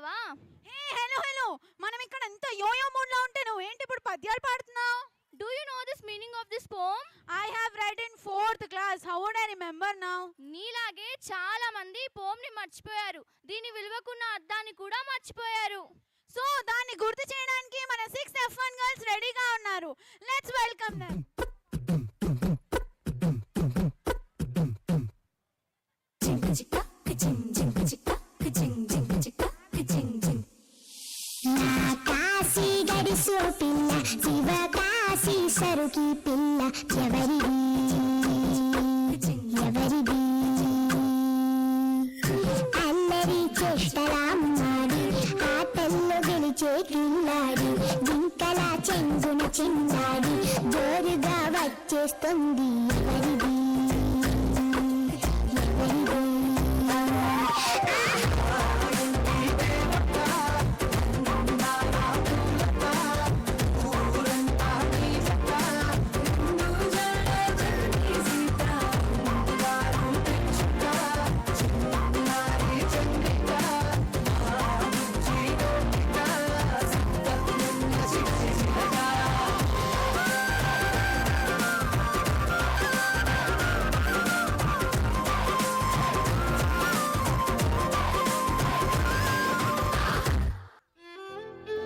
పాడతావా? Hello hello, మనం ఇక్కడ ఎంత యోయో మూడ్ లో ఉంటే నువ్వు ఏంటి ఇప్పుడు పద్యాలు పాడుతున్నావు? Do you know this meaning of this poem? I have read in 4th class. How would I remember now? నీలాగే చాలా మంది పోమ్ ని మర్చిపోయారు. దీని విలువకున్న అర్థాన్ని కూడా మర్చిపోయారు. సో దాన్ని గుర్తు చేయడానికి మన 6th F1 గర్ల్స్ రెడీగా ఉన్నారు. Let's welcome them. కాశీ గడిసో పిల్ల శివ కాశీ సరుకి పిల్ల ఎవరిది ఎవరిది అల్లరి చేష్టలాడి ఆటల్లో గెలిచే పిల్లాడి జింకల చెంగున చిన్నాడి జోరుగా వచ్చేస్తుంది ఎవరిది ఎవరిది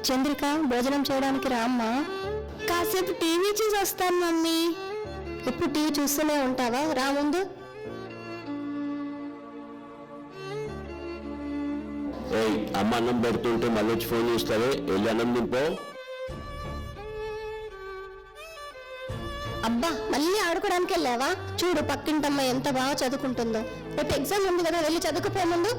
చంద్రిక, భోజనం చేయడానికి రా అమ్మా. కాసేపు టీవీ చూసి వస్తాను మమ్మీ. ఎప్పుడు టీవీ చూస్తూనే ఉంటావా? రా ముందు. అమ్మ అన్నం పెడుతుంటే మళ్ళీ వచ్చి ఫోన్ చేస్తావే, వెళ్ళి అన్నం తింపో. అబ్బా, మళ్ళీ ఆడుకోవడానికి వెళ్ళావా? చూడు పక్కింటమ్మ ఎంత బాగా చదువుకుంటుందో. రేపు ఎగ్జామ్ ఉంది కదా, వెళ్ళి చదువుకుపోయే ముందు.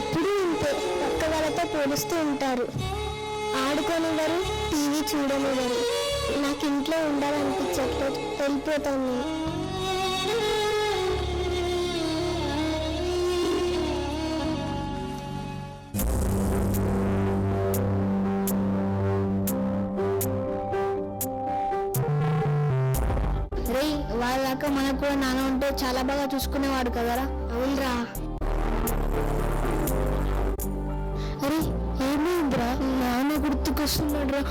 ఎప్పుడూ ఇంతే, పక్క వాళ్ళతో పోలుస్తూ ఉంటారు. ఆడుకోనివ్వరు, టీవీ చూడనివ్వరు. నాకు ఇంట్లో ఉండాలనిపించట్లేదు, వెళ్ళిపోతాను నేను. వాళ్ళక మనకు కూడా నాన్న ఉంటే చాలా బాగా చూసుకునేవాడు కదరా. అవునరా. అరే ఏమైందిరా? నాన్న గుర్తుకొస్తున్నాడు రా.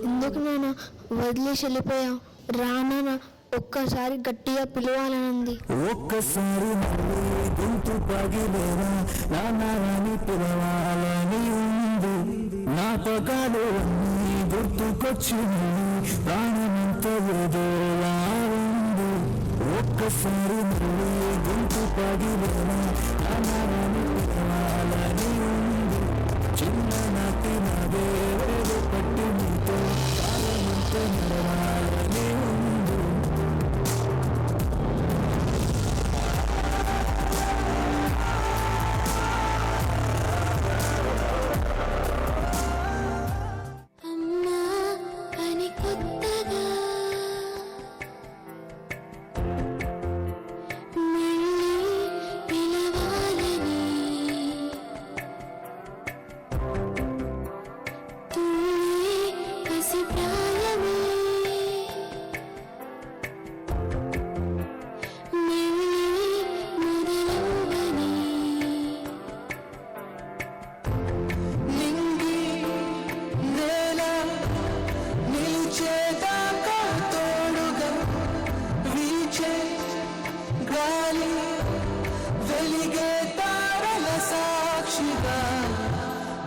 ఎందుకు నేను వదిలేసి వెళ్ళిపోయాం? రానా ఒక్కసారి గట్టిగా పిలవాలనుంది. ఒక్కసారి గొంతు పగిలేరా నాన్నని పిలవాలని ఉంది. నాటకాలు అన్నీ గుర్తుకొచ్చింది, ప్రాణమంత ఏదోలా ఉంది. ఒక్కసారి మళ్ళీ గొంతు పగిలేరా నాన్నని పిలవాలని ఉంది. చిన్ననాటి నాదే పట్టి నీతో కాలమంత నడవాలని ఉంది.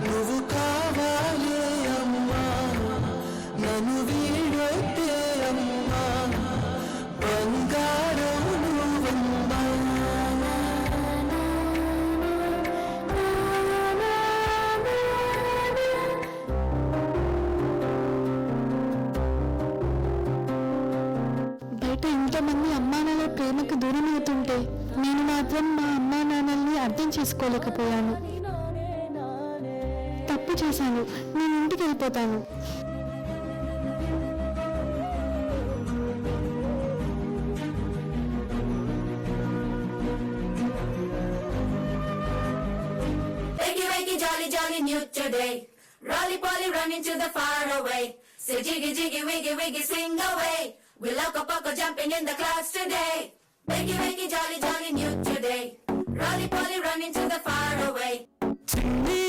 నువ్వు కావాలి అమ్మా, నన్ను వీడొద్దే అమ్మా, బంగారం నువ్వమ్మా. బయట ఇంతమంది అమ్మానాల ప్రేమకు దూరం పెడుతుంటే నేను మాత్రం మా అమ్మా నాన్నల్ని అర్థం చేసుకోలేకపోయాను. తప్పు చేశాను, నేను ఇంటికి వెళ్ళిపోతాను. Wakey, wakey, jolly, jolly, new today. Rolly poly, running to the far away. Say jiggy, jiggy, wiggy, wiggy, swing away. We loco poco jumping in the clouds today. Wakey, wakey, jolly, jolly, new today. Rolly poly, running to the far away. చిన్ని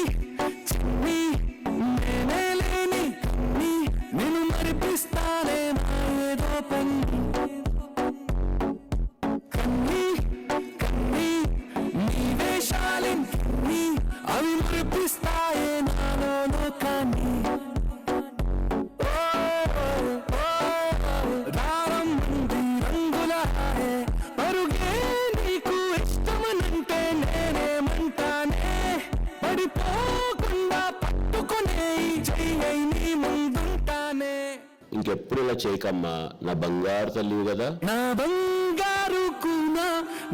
చిన్ని నేనే లేని కన్ని నేను మరిపిస్తానే నా ఏదో పన్ని కన్ని కన్ని నీ వేషాలెన్ని అవి మరిపిస్తాయే నాలో కానీ దారం మంది రంగులాయే పరుగే నీకు ఇష్టమనంటే నేనేమంటానే పడిపోకుండా పట్టుకునే చెయ్యి నీ ముందుంటానే. ఇంకెప్పుడు ఇలా చేయకమ్మా, నా బంగారు తల్లివి కదా. నా బంగారు కూనా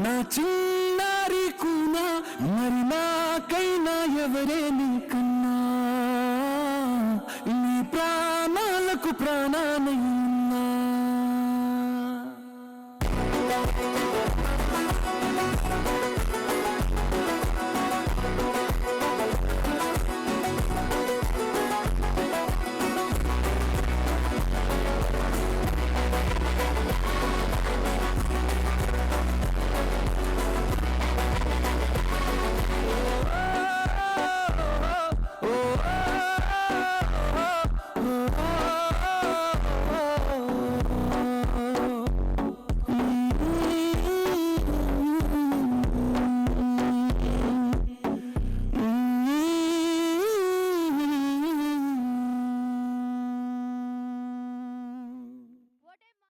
నా చిన్నారి కూనా మరి నాకైనా ఎవరే నీకు